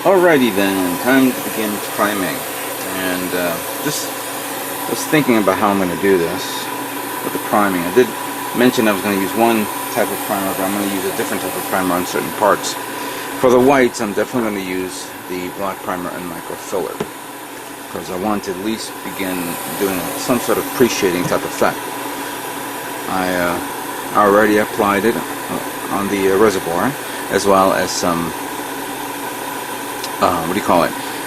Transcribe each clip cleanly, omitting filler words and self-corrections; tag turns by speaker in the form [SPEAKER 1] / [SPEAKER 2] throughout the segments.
[SPEAKER 1] Alrighty then, time to begin priming. And just was thinking about how I'm going to do this with the priming. I did mention I was going to use one type of primer, but I'm going to use a different type of primer on certain parts. For the whites, I'm definitely going to use the black primer and micro filler, because I want to at least begin doing some sort of pre-shading type effect. I already applied it on the reservoir, as well as some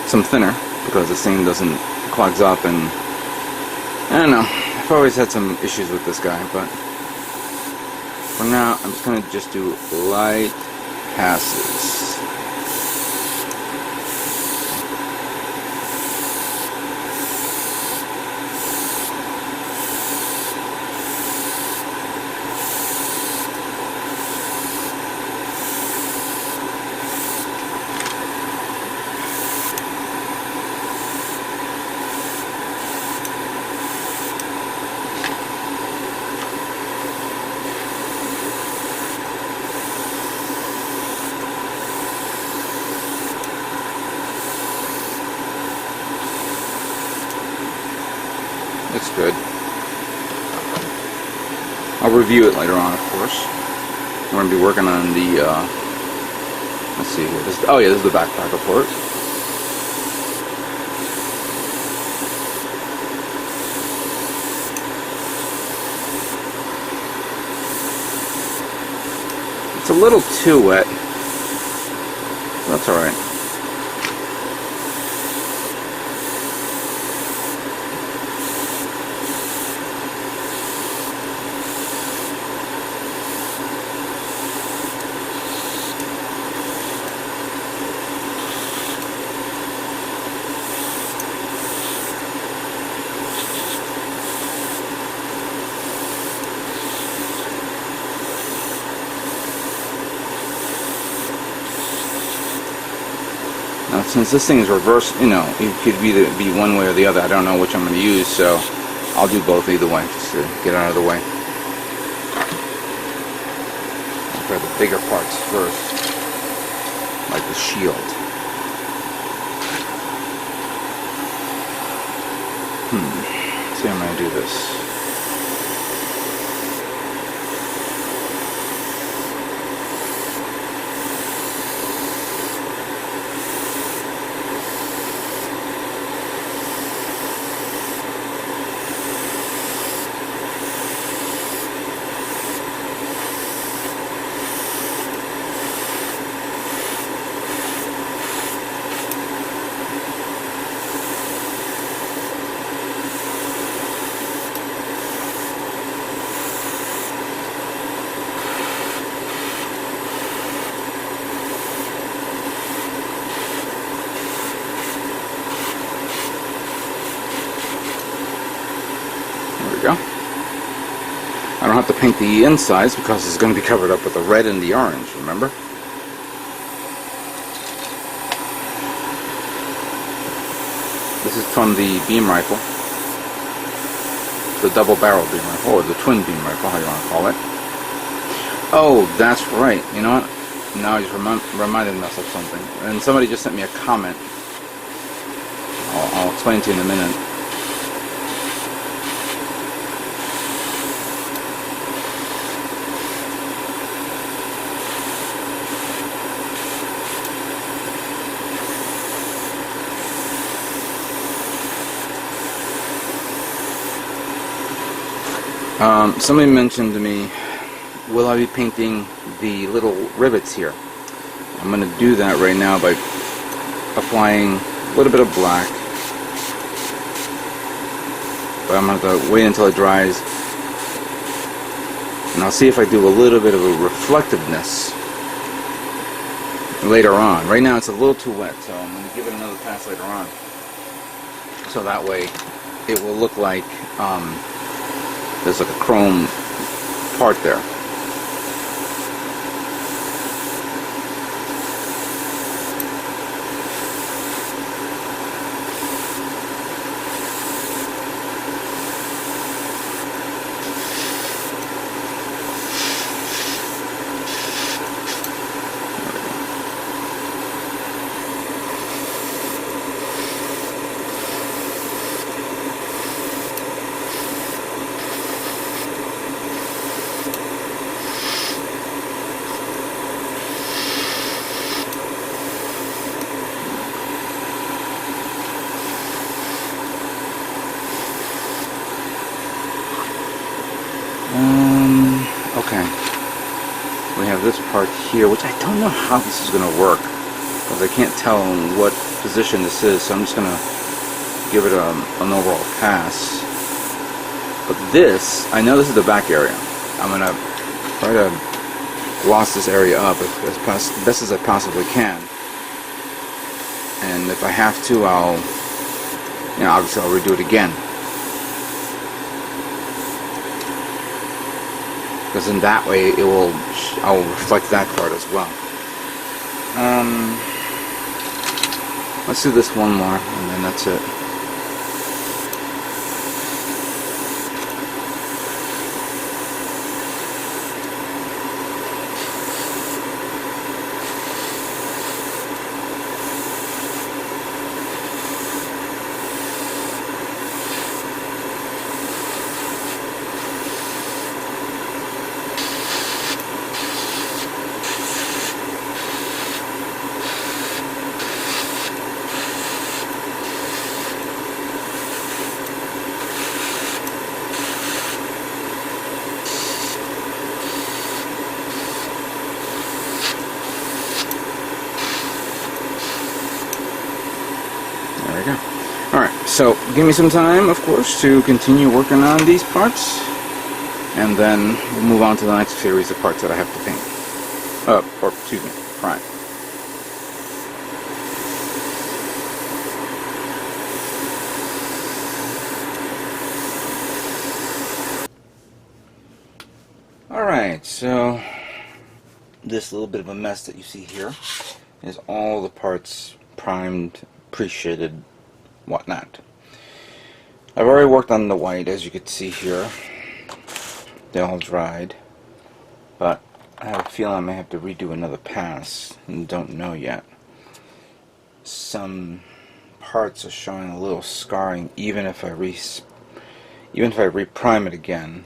[SPEAKER 1] some thinner, because this thing doesn't clogs up, and I don't know, I've always had some issues with this guy, but for now I'm just going to do light passes. Looks good. I'll review it later on, of course. We're going to be working on the, let's see here. This is the backpack, of course. It's a little too wet. That's alright. Now, since this thing is reversed, it could either be one way or the other. I don't know which I'm going to use, so I'll do both either way, just to get out of the way. I'll try the bigger parts first, like the shield. Let's see how I'm going to do this. I don't have to paint the insides because it's going to be covered up with the red and the orange, remember? This is from the beam rifle. The double-barrel beam rifle, or the twin beam rifle, how you want to call it. Oh, that's right. You know what? Now I just reminded myself of something. And somebody just sent me a comment. I'll explain to you in a minute. Somebody mentioned to me, will I be painting the little rivets here? I'm going to do that right now by applying a little bit of black, but I'm going to have to wait until it dries, and I'll see if I do a little bit of a reflectiveness later on. Right now it's a little too wet, so I'm going to give it another pass later on, so that way it will look like there's like a chrome part there. part here, which I don't know how this is going to work, because I can't tell what position this is, so I'm just going to give it an overall pass. But this, I know this is the back area. I'm going to try to gloss this area up as best as I possibly can. And if I have to, obviously I'll redo it again. Because in that way, I will reflect that part as well. Let's do this one more, and then that's it. There we go. Alright, so give me some time, of course, to continue working on these parts, and then we'll move on to the next series of parts that I have to paint. Or excuse me, prime. Alright, so this little bit of a mess that you see here is all the parts primed, pre-shaded, whatnot. I've already worked on the white, as you can see here. They all dried, but I have a feeling I may have to redo another pass, and don't know yet. Some parts are showing a little scarring, even if I reprime it again.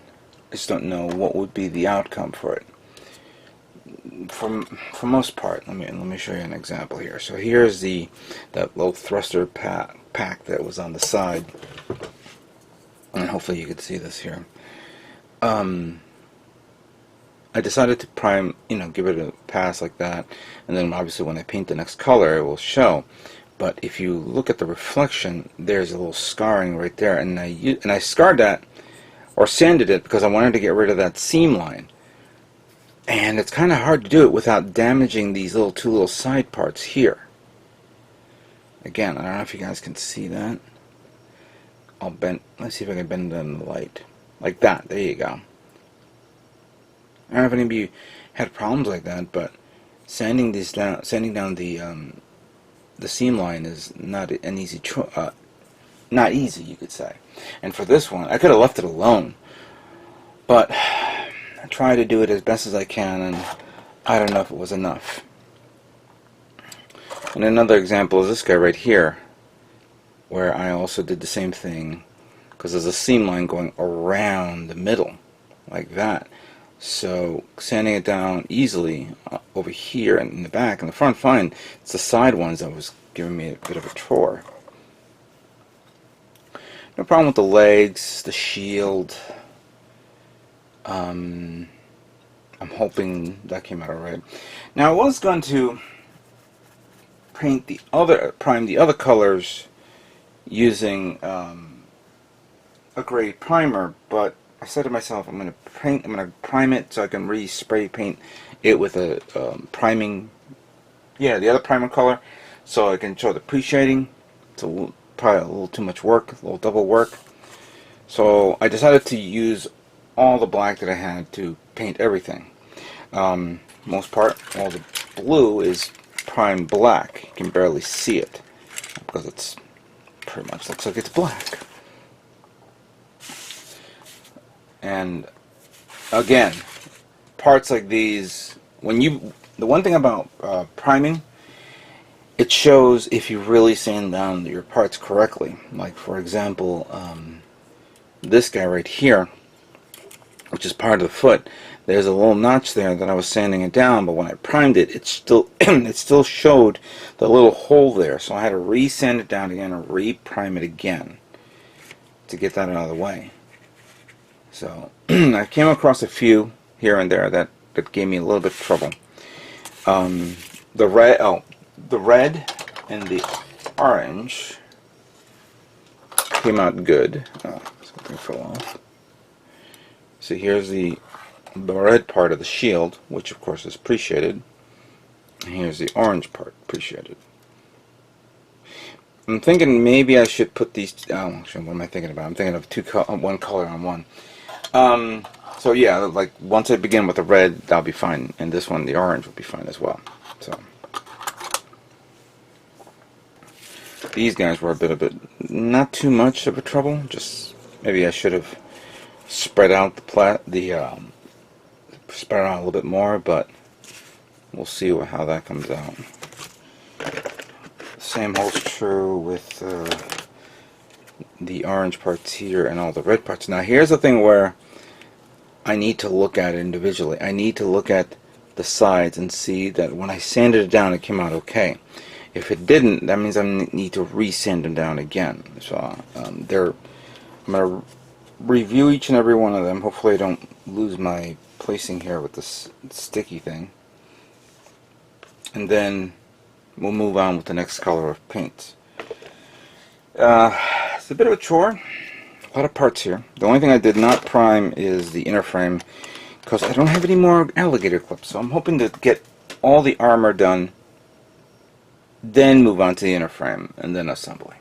[SPEAKER 1] I just don't know what would be the outcome for it. For most part, let me show you an example here. So here's that low thruster pack that was on the side, and hopefully you can see this here. I decided to prime, give it a pass like that, and then obviously when I paint the next color, it will show. But if you look at the reflection, there's a little scarring right there, and I scarred that or sanded it because I wanted to get rid of that seam line. And it's kind of hard to do it without damaging these two little side parts here. Again, I don't know if you guys can see that. Let's see if I can bend it in the light. Like that, there you go. I don't know if any of you had problems like that, but sanding down the seam line is not an easy not easy, you could say. And for this one, I could have left it alone, but I try to do it as best as I can, and I don't know if it was enough. And another example is this guy right here, where I also did the same thing, because there's a seam line going around the middle, like that. So sanding it down easily over here and in the back and the front, fine. It's the side ones that was giving me a bit of a chore. No problem with the legs, the shield. I'm hoping that came out alright. Now I was going to prime the other colors using a gray primer, but I said to myself, I'm going to prime it so I can re-spray paint it with a the other primer color, so I can show the pre-shading. It's probably a little too much work, a little double work. So I decided to use all the black that I had to paint everything. Most part, all the blue is prime black. You can barely see it because it's pretty much looks like it's black. And again, parts like these, the one thing about priming, it shows if you really sand down your parts correctly. Like for example, this guy right here, which is part of the foot, there's a little notch there that I was sanding it down, but when I primed it, it still showed the little hole there, so I had to re-sand it down again and re-prime it again to get that out of the way. So I came across a few here and there that gave me a little bit of trouble. The red and the orange came out good. Oh, something fell off. So here's the red part of the shield, which of course is appreciated. And here's the orange part, appreciated. I'm thinking maybe I should put these. Oh, actually, what am I thinking about? I'm thinking of one color on one. So yeah, like once I begin with the red, that'll be fine, and this one, the orange, will be fine as well. So these guys were a bit, not too much of a trouble. Just maybe I should have spread out spread out a little bit more, but we'll see how that comes out. Same holds true with the orange parts here and all the red parts. Now here's the thing where I need to look at it individually. I need to look at the sides and see that when I sanded it down, it came out okay. If it didn't, that means I need to re-sand them down again. So I'm going to review each and every one of them. Hopefully I don't lose my placing here with this sticky thing. And then we'll move on with the next color of paint. It's a bit of a chore. A lot of parts here. The only thing I did not prime is the inner frame because I don't have any more alligator clips. So I'm hoping to get all the armor done, then move on to the inner frame and then assembly.